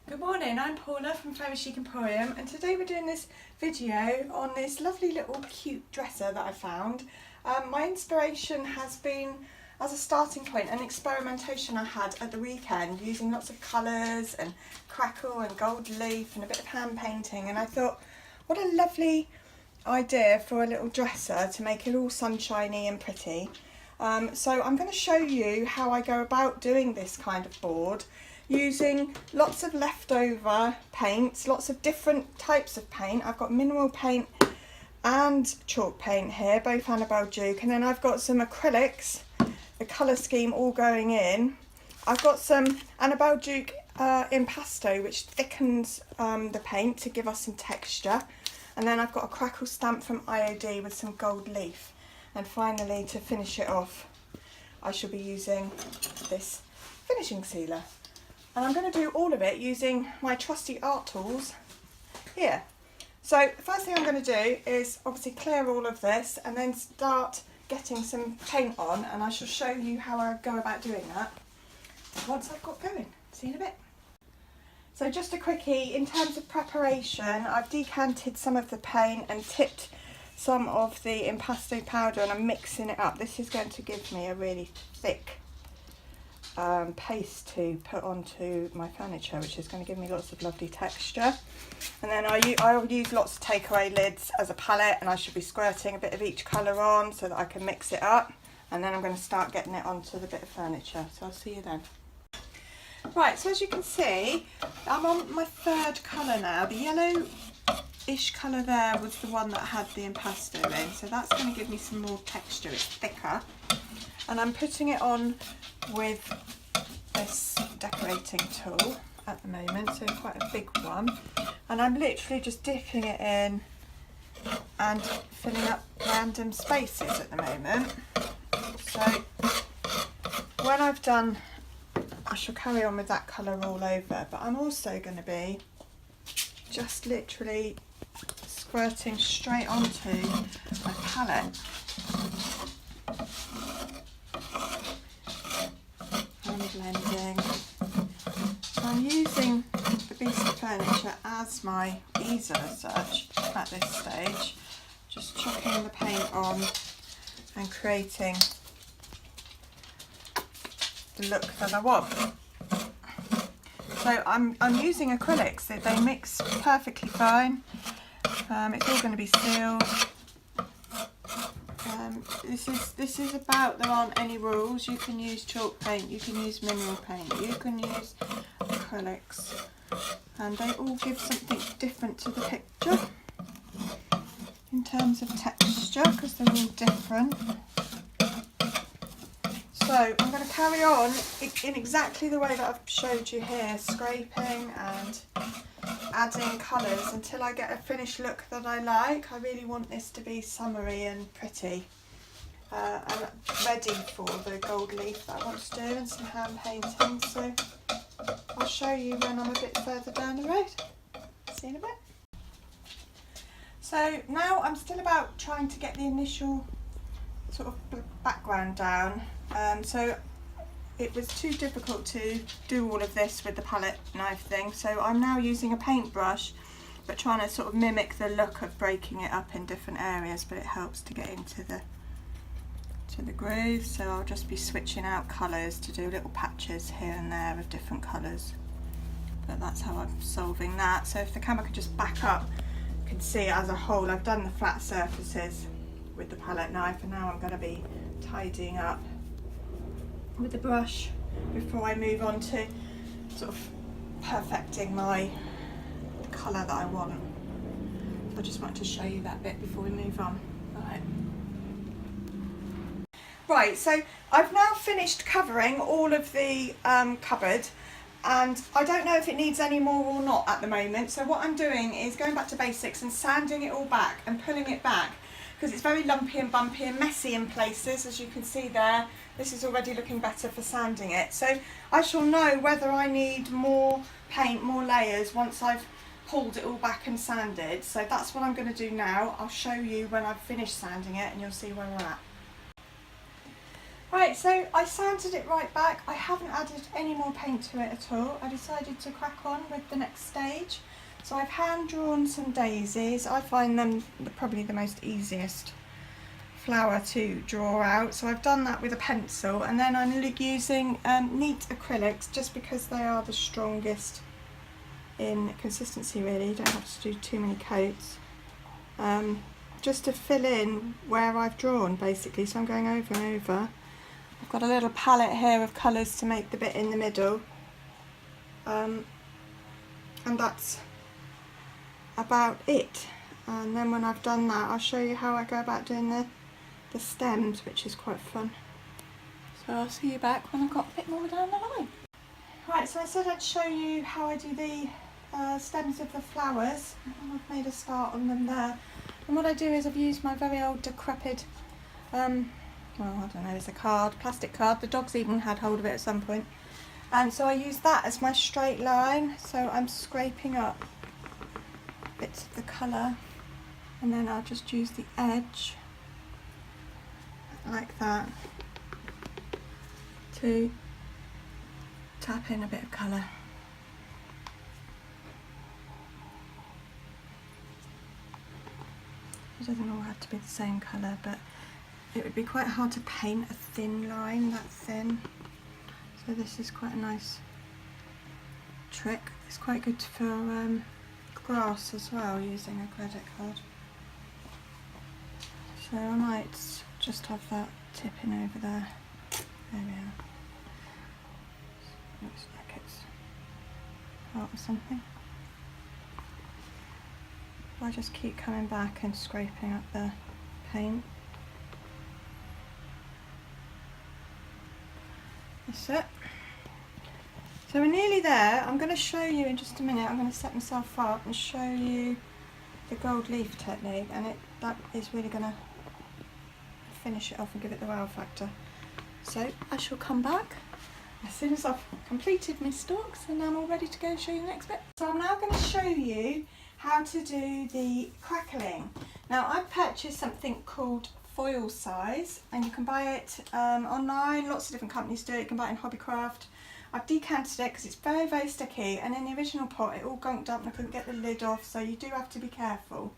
Good morning, I'm Paula from Chic Emporium, and today we're doing this video on this lovely little cute dresser that I found. My inspiration has been, as a starting point, an experimentation I had at the weekend using lots of colours and crackle and gold leaf and a bit of hand painting, and I thought what a lovely idea for a little dresser to make it all sunshiny and pretty. So I'm going to show you how I go about doing this kind of board, using lots of leftover paints, lots of different types of paint. I've got mineral paint and chalk paint here, both Annabelle Duke, and then I've got some acrylics, the colour scheme all going in. I've got some Annabelle Duke impasto, which thickens the paint to give us some texture, and then I've got a crackle stamp from IOD with some gold leaf. And finally, to finish it off, I shall be using this finishing sealer. And I'm going to do all of it using my trusty art tools here. So the first thing I'm going to do is obviously clear all of this and then start getting some paint on, and I shall show you how I go about doing that once I've got going. See you in a bit. So just a quickie, in terms of preparation, I've decanted some of the paint and tipped some of the impasto powder, and I'm mixing it up. This is going to give me a really thick paste to put onto my furniture, which is going to give me lots of lovely texture. And then I'll use lots of takeaway lids as a palette, and I should be squirting a bit of each colour on so that I can mix it up, and then I'm going to start getting it onto the bit of furniture. So I'll see you then. Right, so as you can see, I'm on my third colour now. The yellow-ish colour there was the one that had the impasto in, so that's going to give me some more texture. It's thicker, and I'm putting it on with this decorating tool at the moment, so quite a big one, and I'm literally just dipping it in and filling up random spaces at the moment. So when I've done, I shall carry on with that colour all over, but I'm also going to be just literally squirting straight onto my palette and blending. So I'm using the piece of furniture as my easel as such at this stage, just chucking the paint on and creating the look that I want. So I'm using acrylics, they mix perfectly fine. It's all going to be sealed. This is about, there aren't any rules. You can use chalk paint, you can use mineral paint, you can use acrylics, and they all give something different to the picture in terms of texture, because they're all different. So I'm going to carry on in exactly the way that I've showed you here, scraping and adding colours until I get a finished look that I like. I really want this to be summery and pretty. I'm ready for the gold leaf that I want to do and some hand painting, so I'll show you when I'm a bit further down the road. See you in a bit. So now I'm still about trying to get the initial sort of background down. So it was too difficult to do all of this with the palette knife thing, so I'm now using a paintbrush, but trying to sort of mimic the look of breaking it up in different areas, but it helps to get into the groove. So I'll just be switching out colours to do little patches here and there of different colours, but that's how I'm solving that. So if the camera could just back up, you can see as a whole I've done the flat surfaces with the palette knife, and now I'm going to be tidying up with the brush before I move on to sort of perfecting the colour that I want. So I just wanted to show you that bit before we move on. Right, so I've now finished covering all of the cupboard, and I don't know if it needs any more or not at the moment. So what I'm doing is going back to basics and sanding it all back and pulling it back, because it's very lumpy and bumpy and messy in places, as you can see there. This is already looking better for sanding it. So I shall know whether I need more paint, more layers, once I've pulled it all back and sanded. So that's what I'm going to do now. I'll show you when I've finished sanding it, and you'll see where we're at. Right, so I sanded it right back. I haven't added any more paint to it at all. I decided to crack on with the next stage. So I've hand drawn some daisies. I find them probably the most easiest flower to draw out. So I've done that with a pencil, and then I'm using neat acrylics just because they are the strongest in consistency really. You don't have to do too many coats. Just to fill in where I've drawn basically. So I'm going over and over. I've got a little palette here of colours to make the bit in the middle, and that's about it. And then when I've done that, I'll show you how I go about doing the stems, which is quite fun. So I'll see you back when I've got a bit more down the line. Right, so I said I'd show you how I do the stems of the flowers, and I've made a start on them there. And what I do is I've used my very old decrepit well, I don't know, it's a plastic card. The dogs even had hold of it at some point. And so I use that as my straight line. So I'm scraping up bits of the colour, and then I'll just use the edge like that to tap in a bit of colour. It doesn't all have to be the same colour, but it would be quite hard to paint a thin line that thin. So this is quite a nice trick. It's quite good for grass as well, using a credit card. So I might just have that tipping over there. There we are. Looks like it's part of something. I just keep coming back and scraping up the paint. That's it. So we're nearly there. I'm going to show you in just a minute. I'm going to set myself up and show you the gold leaf technique, and that is really going to finish it off and give it the wow factor. So I shall come back as soon as I've completed my stalks, and I'm all ready to go and show you the next bit. So I'm now going to show you how to do the crackling. Now I've purchased something called foil size, and you can buy it online. Lots of different companies do it. You can buy it in Hobbycraft. I've decanted it because it's very, very sticky, and in the original pot it all gunked up and I couldn't get the lid off, so you do have to be careful.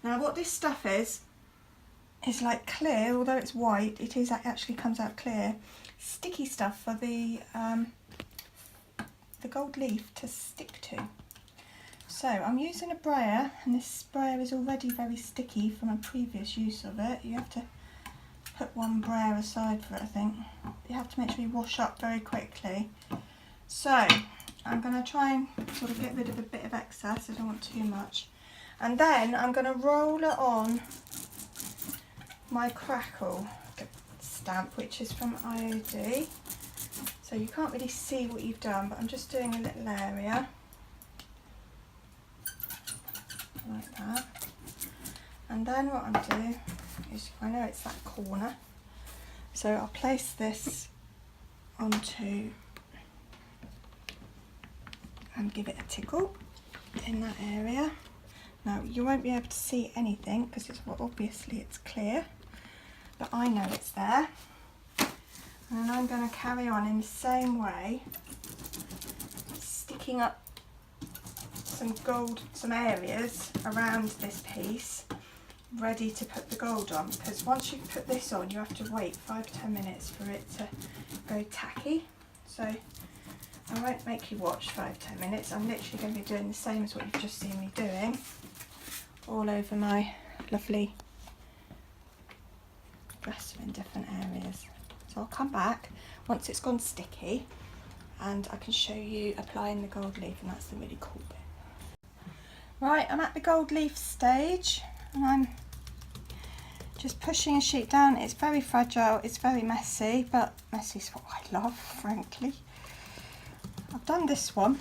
Now what this stuff is like clear, although it's white, it actually comes out clear. Sticky stuff for the gold leaf to stick to. So I'm using a brayer, and this sprayer is already very sticky from a previous use of it. You have to put one brayer aside for it, I think. You have to make sure you wash up very quickly. So I'm going to try and sort of get rid of a bit of excess. I don't want too much. And then I'm going to roll it on my crackle stamp, which is from IOD. So you can't really see what you've done, but I'm just doing a little area. Like that. And then what I'm doing is, I know it's that corner, so I'll place this onto and give it a tickle in that area. Now you won't be able to see anything because obviously it's clear, but I know it's there. And then I'm going to carry on in the same way, sticking up some areas around this piece, ready to put the gold on, because once you put this on you have to wait 5 to 10 minutes for it to go tacky. So I won't make you watch 5 to 10 minutes. I'm literally going to be doing the same as what you've just seen me doing all over my lovely dresser in different areas. So I'll come back once it's gone sticky and I can show you applying the gold leaf, and that's the really cool bit. Right, I'm at the gold leaf stage, and I'm just pushing a sheet down. It's very fragile, it's very messy, but messy is what I love, frankly. I've done this one.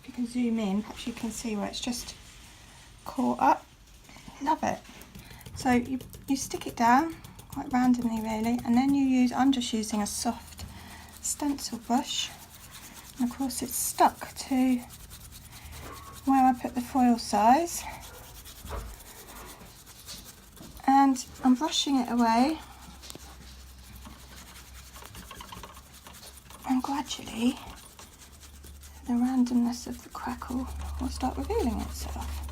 If you can zoom in, perhaps you can see where it's just caught up. Love it. So you stick it down quite randomly really, and then I'm just using a soft stencil brush, and of course it's stuck to where I put the foil size, and I'm brushing it away gradually the randomness of the crackle will start revealing itself.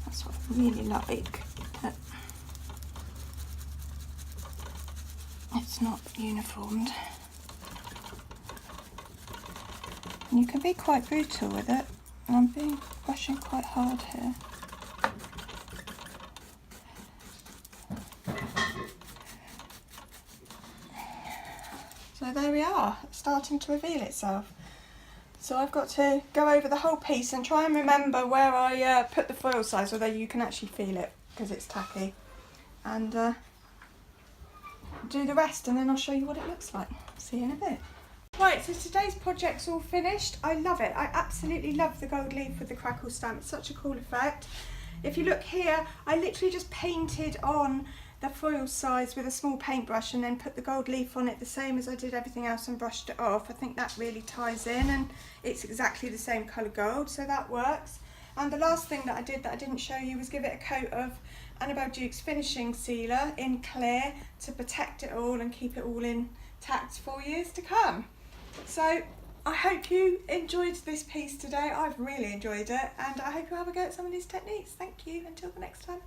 That's what I really like, that it's not uniformed. And you can be quite brutal with it, and I'm brushing quite hard here. So there we are, it's starting to reveal itself. So I've got to go over the whole piece and try and remember where I put the foil size, although you can actually feel it because it's tacky. And do the rest, and then I'll show you what it looks like. See you in a bit. Right, so today's project's all finished. I love it. I absolutely love the gold leaf with the crackle stamp. It's such a cool effect. If you look here, I literally just painted on the foil size with a small paintbrush and then put the gold leaf on it the same as I did everything else and brushed it off. I think that really ties in, and it's exactly the same colour gold, so that works. And the last thing that I did that I didn't show you was give it a coat of Annabelle Duke's finishing sealer in clear to protect it all and keep it all intact for years to come. So I hope you enjoyed this piece today. I've really enjoyed it, and I hope you have a go at some of these techniques. Thank you, until the next time.